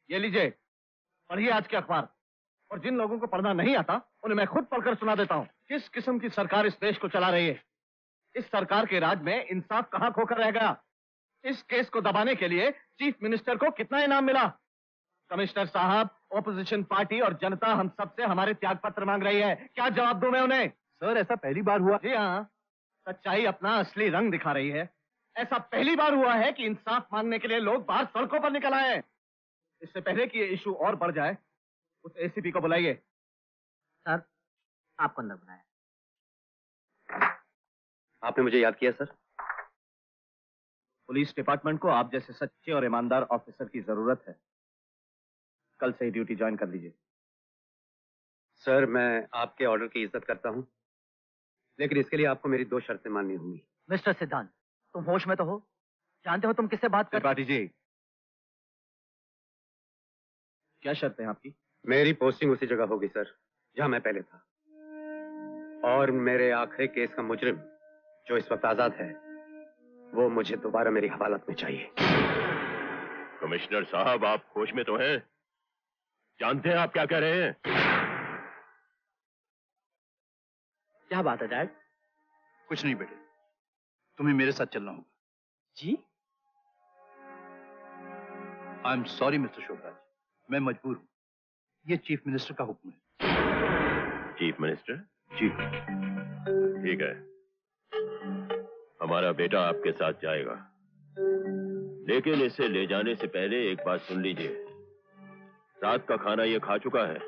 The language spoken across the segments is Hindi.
ये लीजिए, पढ़िए आज के अखबार। और जिन लोगों को पढ़ना नहीं आता उन्हें मैं खुद पढ़कर सुना देता हूँ। किस किस्म की सरकार इस देश को चला रही है। इस सरकार के राज में इंसाफ कहां खोकर रह गया। इस केस को दबाने के लिए चीफ मिनिस्टर को कितना इनाम मिला। कमिश्नर साहब, ऑपोजिशन पार्टी और जनता हम सबसे हमारे त्याग पत्र मांग रही है। क्या जवाब दूं मैं उन्हें? सर, ऐसा पहली बार हुआ? जी हाँ, सच्चाई अपना असली रंग दिखा रही है। ऐसा पहली बार हुआ है कि इंसाफ मांगने के लिए लोग बाहर सड़कों पर निकल आए हैं। इससे पहले कि ये इशू और बढ़ जाए, उस एसीपी को बुलाइए। सर, आपको अंदर बुलाया। आपने मुझे याद किया सर? पुलिस डिपार्टमेंट को आप जैसे सच्चे और ईमानदार ऑफिसर की जरूरत है। कल से ही ड्यूटी ज्वाइन कर लीजिए। सर, मैं आपके ऑर्डर की इज्जत करता हूं, लेकिन इसके लिए आपको मेरी 2 शर्तें माननी होंगी। मिस्टर सिद्धांत, तुम होश में तो हो? जानते हो तुम किससे बात कर? त्रिपाठी जी, क्या शर्त है आपकी? मेरी पोस्टिंग उसी जगह होगी सर, जहां मैं पहले था। और मेरे आखिरी केस का मुजरिम, जो इस वक्त आजाद है, वो मुझे दोबारा मेरी हवालत में चाहिए। कमिश्नर साहब, आप होश में तो हैं? जानते हैं आप क्या कह रहे हैं? क्या बात है डैड? कुछ नहीं बेटे, तुम्हें मेरे साथ चलना होगा। जी? I am sorry mister Shobhraj, मैं मजबूर हूं। ये चीफ मिनिस्टर का हुक्म है। Chief minister? जी। ठीक है, हमारा बेटा आपके साथ जाएगा, लेकिन इसे ले जाने से पहले एक बात सुन लीजिए। रात का खाना ये खा चुका है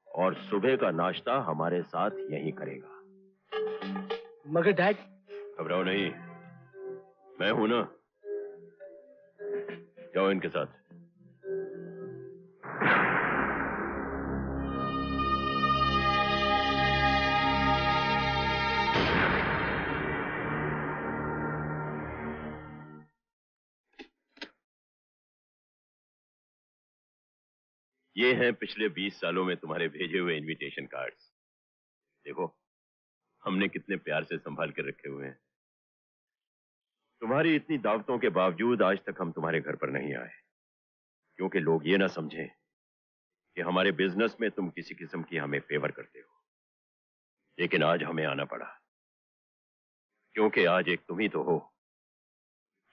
और सुबह का नाश्ता हमारे साथ यहीं करेगा। मगर डैड। घबराओ नहीं, मैं हूं ना। जाओ इनके साथ। ये हैं पिछले 20 सालों में तुम्हारे भेजे हुए इनविटेशन कार्ड्स। देखो, हमने कितने प्यार से संभाल कर रखे हुए हैं। तुम्हारी इतनी दावतों के बावजूद आज तक हम तुम्हारे घर पर नहीं आए, क्योंकि लोग ये ना समझें कि हमारे बिजनेस में तुम किसी किस्म की हमें फेवर करते हो। लेकिन आज हमें आना पड़ा, क्योंकि आज एक तुम ही तो हो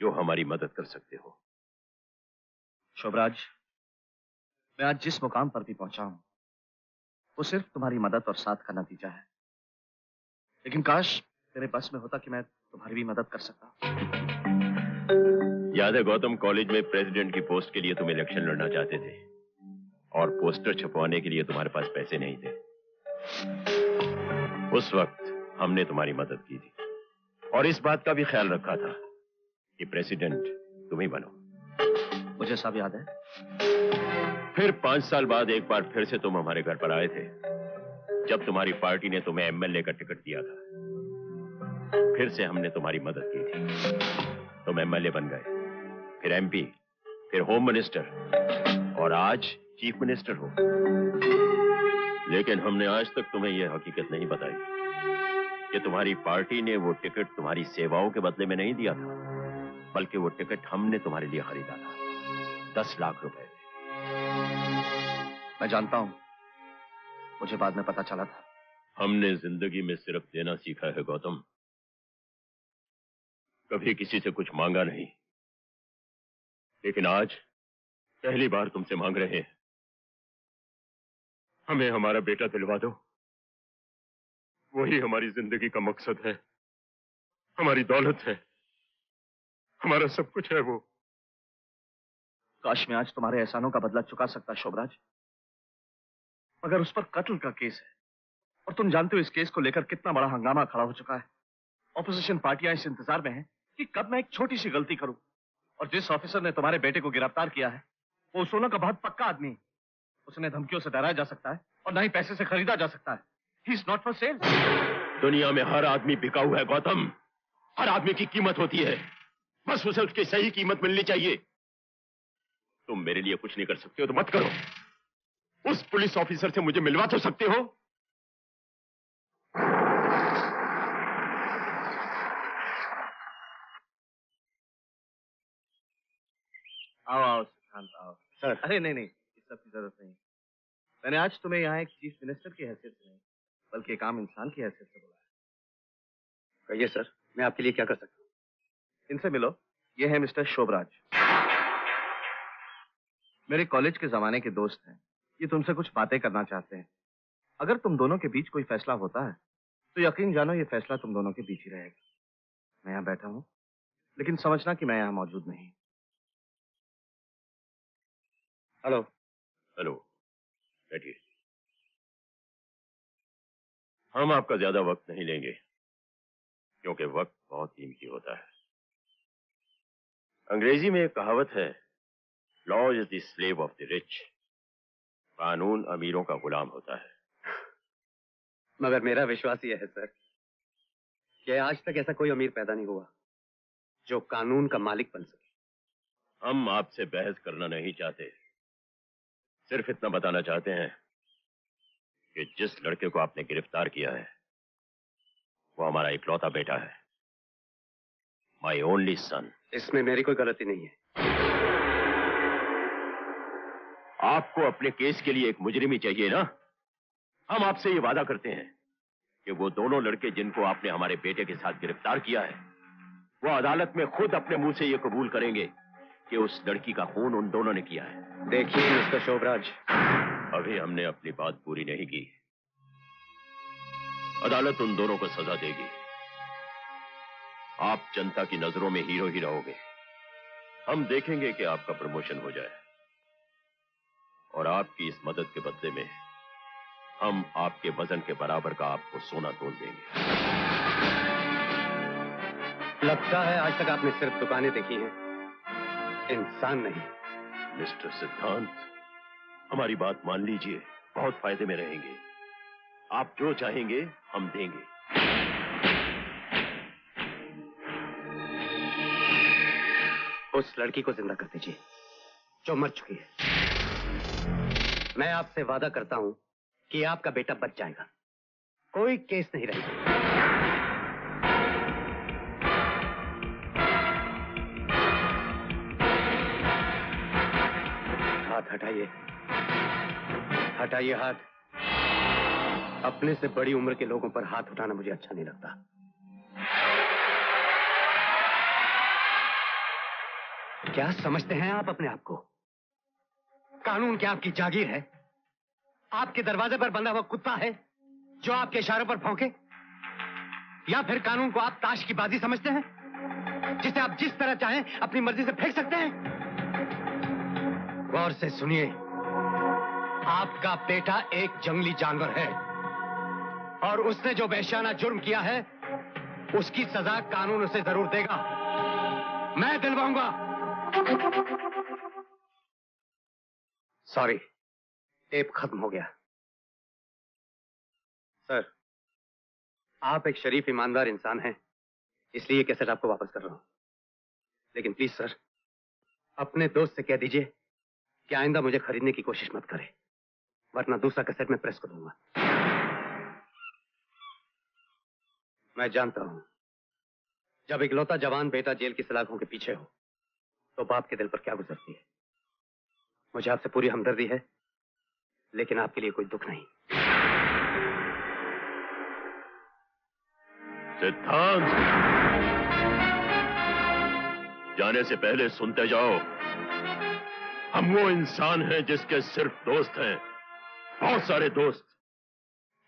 जो हमारी मदद कर सकते हो। शोभराज, मैं आज जिस मुकाम पर भी पहुंचा हूं, वो सिर्फ तुम्हारी मदद और साथ का नतीजा है। लेकिन काश तेरे बस में होता कि मैं तुम्हारी भी मदद कर सकता। याद है गौतम, कॉलेज में प्रेसिडेंट की पोस्ट के लिए तुम इलेक्शन लड़ना चाहते थे और पोस्टर छपवाने के लिए तुम्हारे पास पैसे नहीं थे। उस वक्त हमने तुम्हारी मदद की थी और इस बात का भी ख्याल रखा था कि प्रेसिडेंट तुम ही बनो। मुझे सब याद है। फिर 5 साल बाद एक बार फिर से तुम हमारे घर पर आए थे, जब तुम्हारी पार्टी ने तुम्हें एमएलए का टिकट दिया था। फिर से हमने तुम्हारी मदद की थी, तुम एमएलए बन गए, फिर एमपी, फिर होम मिनिस्टर और आज चीफ मिनिस्टर हो। लेकिन हमने आज तक तुम्हें यह हकीकत नहीं बताई कि तुम्हारी पार्टी ने वो टिकट तुम्हारी सेवाओं के बदले में नहीं दिया था, बल्कि वो टिकट हमने तुम्हारे लिए खरीदा था 10 लाख रुपए। मैं जानता हूं, मुझे बाद में पता चला था। हमने जिंदगी में सिर्फ देना सीखा है गौतम, कभी किसी से कुछ मांगा नहीं। लेकिन आज पहली बार तुमसे मांग रहे हैं। हमें हमारा बेटा दिलवा दो, वही हमारी जिंदगी का मकसद है, हमारी दौलत है, हमारा सब कुछ है वो। काश मैं आज तुम्हारे एहसानों का बदला चुका सकता शोभराज, मगर उस पर कत्ल का केस है और तुम जानते हो इस केस को लेकर कितना बड़ा हंगामा खड़ा हो चुका है। ऑपोजिशन पार्टियां इस इंतजार में हैं कि कब मैं एक छोटी सी गलती करूं। और जिस ऑफिसर ने तुम्हारे बेटे को गिरफ्तार किया है, वो सोना का बहुत पक्का आदमी है। उसने धमकियों से डराया जा सकता है और ना ही पैसे से खरीदा जा सकता है। He is not for sale. दुनिया में हर आदमी बिका हुआ है गौतम, हर आदमी की कीमत होती है, बस उसे उसकी सही कीमत मिलनी चाहिए। तुम मेरे लिए कुछ नहीं कर सकते हो तो मत करो। उस पुलिस ऑफिसर से मुझे मिलवा तो सकते हो। आओ आओ सिद्धांत साहब। सर। अरे नहीं नहीं, इस सब की जरूरत नहीं। मैंने आज तुम्हें यहाँ एक चीफ मिनिस्टर की हैसियत से नहीं, बल्कि एक आम इंसान की हैसियत से बुलाया। कहिए सर, मैं आपके लिए क्या कर सकता हूँ? इनसे मिलो, ये है मिस्टर शोभराज, मेरे कॉलेज के जमाने के दोस्त हैं। ये तुमसे कुछ बातें करना चाहते हैं। अगर तुम दोनों के बीच कोई फैसला होता है तो यकीन जानो ये फैसला तुम दोनों के बीच ही रहेगा। मैं यहाँ बैठा हूँ, लेकिन समझना कि मैं यहाँ मौजूद नहीं। हेलो। हेलो, बैठिए। हम आपका ज्यादा वक्त नहीं लेंगे, क्योंकि वक्त बहुत कीमती होता है। अंग्रेजी में एक कहावत है, law is the slave of the rich. कानून अमीरों का गुलाम होता है। मगर मेरा विश्वास यह है सर कि आज तक ऐसा कोई अमीर पैदा नहीं हुआ जो कानून का मालिक बन सके। हम आपसे बहस करना नहीं चाहते, सिर्फ इतना बताना चाहते हैं कि जिस लड़के को आपने गिरफ्तार किया है वो हमारा इकलौता बेटा है, माय ओनली सन। इसमें मेरी कोई गलती नहीं है। आपको अपने केस के लिए एक मुजरिम ही चाहिए ना? हम आपसे ये वादा करते हैं कि वो दोनों लड़के जिनको आपने हमारे बेटे के साथ गिरफ्तार किया है, वो अदालत में खुद अपने मुंह से ये कबूल करेंगे कि उस लड़की का खून उन दोनों ने किया है। देखिए मिस्टर शोभराज, अभी हमने अपनी बात पूरी नहीं की। अदालत उन दोनों को सजा देगी। आप जनता की नजरों में हीरो ही रहोगे। हम देखेंगे कि आपका प्रमोशन हो जाए, और आपकी इस मदद के बदले में हम आपके वजन के बराबर का आपको सोना तोल देंगे। लगता है आज तक आपने सिर्फ दुकानें देखी हैं, इंसान नहीं। मिस्टर सिद्धांत, हमारी बात मान लीजिए, बहुत फायदे में रहेंगे। आप जो चाहेंगे हम देंगे। उस लड़की को जिंदा कर दीजिए जो मर चुकी है। मैं आपसे वादा करता हूं कि आपका बेटा बच जाएगा, कोई केस नहीं रहेगा। हाथ हटाइए, हटाइए हाथ। अपने से बड़ी उम्र के लोगों पर हाथ उठाना मुझे अच्छा नहीं लगता। क्या समझते हैं आप अपने आप को? कानून क्या आपकी जागीर है? आपके दरवाजे पर बंधा हुआ कुत्ता है जो आपके इशारों पर भौंके? या फिर कानून को आप ताश की बाजी समझते हैं जिसे आप जिस तरह चाहें अपनी मर्जी से फेंक सकते हैं? गौर से सुनिए, आपका बेटा एक जंगली जानवर है और उसने जो वहशियाना जुर्म किया है उसकी सजा कानून उसे जरूर देगा। मैं दिलवाऊंगा। सॉरी, टेप खत्म हो गया। सर, आप एक शरीफ ईमानदार इंसान हैं, इसलिए ये कैसेट आपको वापस कर रहा हूं। लेकिन प्लीज सर, अपने दोस्त से कह दीजिए कि आइंदा मुझे खरीदने की कोशिश मत करे, वरना दूसरा कैसेट में प्रेस कर दूंगा। मैं जानता हूं, जब इकलौता जवान बेटा जेल की सलाखों के पीछे हो तो बाप के दिल पर क्या गुजरती है। मुझे आपसे पूरी हमदर्दी है, लेकिन आपके लिए कोई दुख नहीं। सिद्धांत, जाने से पहले सुनते जाओ। हम वो इंसान हैं जिसके सिर्फ दोस्त हैं, बहुत सारे दोस्त,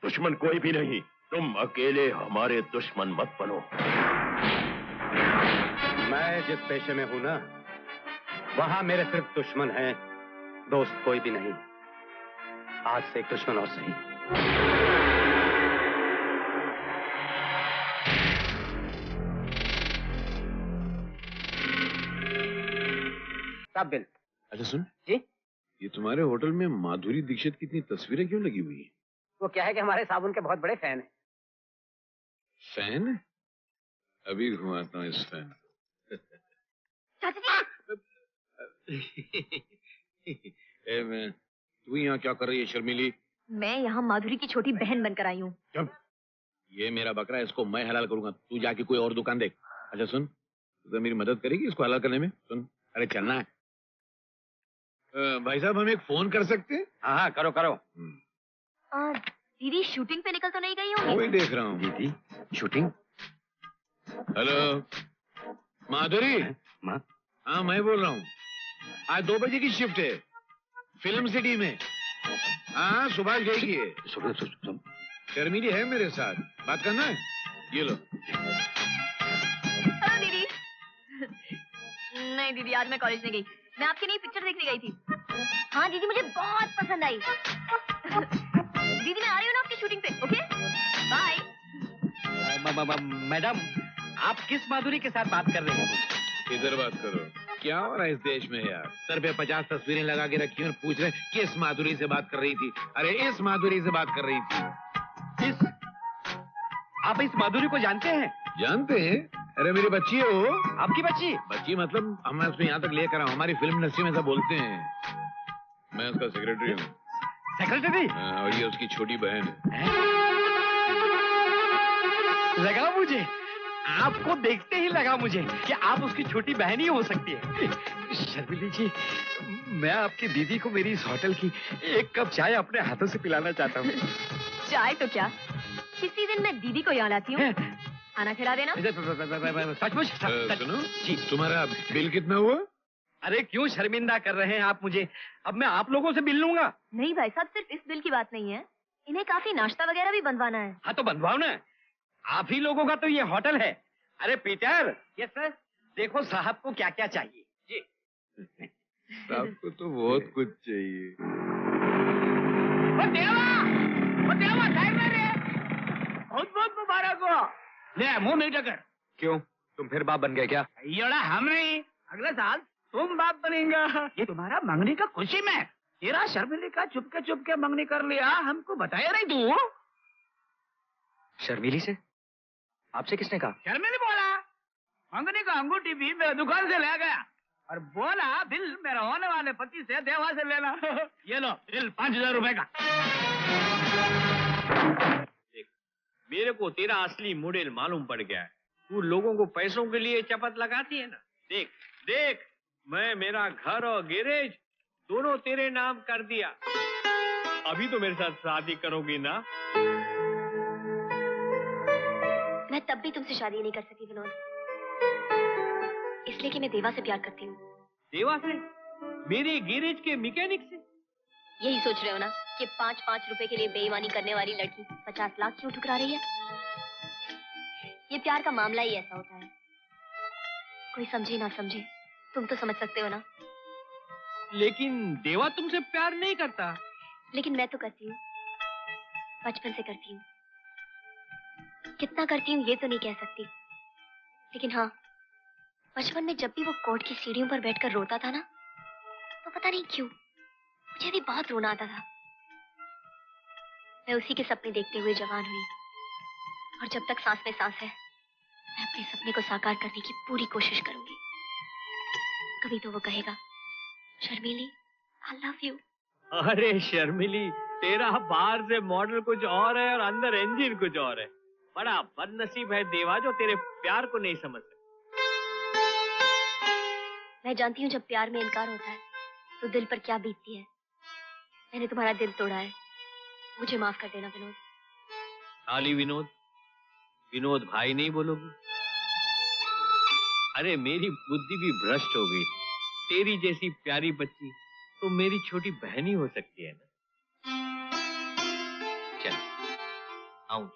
दुश्मन कोई भी नहीं। तुम अकेले हमारे दुश्मन मत बनो। मैं जिस पेशे में हूं ना, वहां मेरे सिर्फ दुश्मन हैं, दोस्त कोई भी नहीं। आज से एक दुश्मन और सही। साहब बिल। अच्छा सुन जी? ये तुम्हारे होटल में माधुरी दीक्षित की इतनी तस्वीरें क्यों लगी हुई है? वो क्या है कि हमारे साबुन के बहुत बड़े फैन हैं। फैन? अभी घुमाता हूँ इस फैन। तू यहाँ क्या कर रही है शर्मिली? मैं यहाँ माधुरी की छोटी बहन बनकर आई हूँ। चुप। ये मेरा बकरा है, इसको मैं हलाल करूंगा, तू जाके कोई और दुकान देख। अच्छा सुन, तू तो मेरी मदद करेगी इसको हलाल करने में? सुन, अरे चलना है। भाई साहब हम एक फोन कर सकते हैं? हाँ हाँ, करो करो। दीदी शूटिंग पे निकल तो नहीं गई होंगी? वही देख रहा हूँ। दीदी शूटिंग? हेलो माधुरी। माँ? हाँ मैं बोल रहा हूँ। आज 2 बजे की शिफ्ट है फिल्म सिटी में। हाँ सुभाष गई की है। शर्मिली है मेरे साथ, बात करना है? ये लो। हेलो दीदी। नहीं दीदी, आज मैं कॉलेज नहीं गई। मैं आपकी नई पिक्चर देखने गई थी। हाँ दीदी, मुझे बहुत पसंद आई। दीदी मैं आ रही हूँ ना आपकी शूटिंग पे। Okay bye. मैडम, आप किस माधुरी के साथ बात कर रहे हैं? इधर बात करो। क्या हो रहा है इस देश में यार? सर पे 50 तस्वीरें लगा के रखी और पूछ रहे किस माधुरी से बात कर रही थी? अरे इस माधुरी से बात कर रही थी। आप इस माधुरी को जानते हैं? जानते हैं? अरे मेरी बच्ची है वो। आपकी बच्ची? बच्ची मतलब हम उसको यहाँ तक लेकर आऊँ। हमारी फिल्म इंडस्ट्री में ऐसा बोलते हैं। मैं उसका सेक्रेटरी हूँ। सेक्रेटरी? और ये उसकी छोटी बहन है। लगा मुझे, आपको देखते ही लगा मुझे कि आप उसकी छोटी बहन ही हो सकती है। शर्मिली जी, मैं आपकी दीदी को मेरी इस होटल की 1 कप चाय अपने हाथों से पिलाना चाहता हूँ। चाय तो क्या, किसी दिन मैं दीदी को यहाँ लाती हूँ, खाना खिला देना। सचमुच? सुनो जी। तुम्हारा बिल कितना हुआ? अरे क्यों शर्मिंदा कर रहे हैं आप मुझे? अब मैं आप लोगों से बिल लूंगा। नहीं भाई साहब, सिर्फ इस बिल की बात नहीं है, इन्हें काफी नाश्ता वगैरह भी बनवाना है। हाँ तो बनवाओ ना, आप ही लोगों का तो ये होटल है। अरे पीटर। Yes sir. देखो साहब को क्या क्या चाहिए। जी। आपको तो बहुत कुछ चाहिए। बहुत मुबारक हो। ले मुंह नहीं टकर। क्यों, तुम फिर बाप बन गए क्या? योड़ा हम नहीं, अगले साल तुम बाप बनेगा। ये तुम्हारा मंगनी का खुशी में तेरा शर्मिली का चुपके मंगनी कर लिया, हमको बताया नहीं तू? शर्मिली से? आपसे किसने कहा? शर्मिली बोला, मंगनी का अंगूठी भी मेरे दुकान से ले गया और बोला बिल मेरा होने वाले पति से देवा से लेना। ये लो बिल 5000 रुपए का। मेरे को तेरा असली मॉडल मालूम पड़ गया है। तू लोगों को पैसों के लिए चपत लगाती है ना। देख देख, मैं मेरा घर और गैरेज दोनों तेरे नाम कर दिया। अभी तो मेरे साथ शादी करोगी ना? मैं तब भी तुमसे शादी नहीं कर सकी विनोद, इसलिए कि मैं देवा से प्यार करती हूँ। देवा से? मेरे गैरेज के मैकेनिक से? यही सोच रहे हो ना कि 5-5 रुपए के लिए बेईमानी करने वाली लड़की 50 लाख क्यों ठुकरा रही है? ये प्यार का मामला ही ऐसा होता है, कोई समझे ना समझे, तुम तो समझ सकते हो ना। लेकिन देवा तुमसे प्यार नहीं करता। लेकिन मैं तो करती हूँ, बचपन से करती हूँ। कितना करती हूँ ये तो नहीं कह सकती, लेकिन हाँ, बचपन में जब भी वो कोर्ट की सीढ़ियों पर बैठकर रोता था ना, तो पता नहीं क्यों मुझे भी बहुत रोना आता था। मैं उसी के सपने देखते हुए जवान हुई, और जब तक सांस में सांस है, मैं अपने सपने को साकार करने की पूरी कोशिश करूंगी। कभी तो वो कहेगा, शर्मिली, आई लव यू। अरे शर्मिली, तेरा बाहर से मॉडल कुछ और है और अंदर इंजन कुछ और है। बड़ा बदनसीब है देवा जो तेरे प्यार को नहीं समझ सकता। मैं जानती हूँ जब प्यार में इनकार होता है तो दिल पर क्या बीतती है। मैंने तुम्हारा दिल तोड़ा है, मुझे माफ कर देना विनोद। खाली विनोद? विनोद भाई नहीं बोलोगी? अरे मेरी बुद्धि भी भ्रष्ट हो गई। तेरी जैसी प्यारी बच्ची तो मेरी छोटी बहन ही हो सकती है ना। चल आऊं।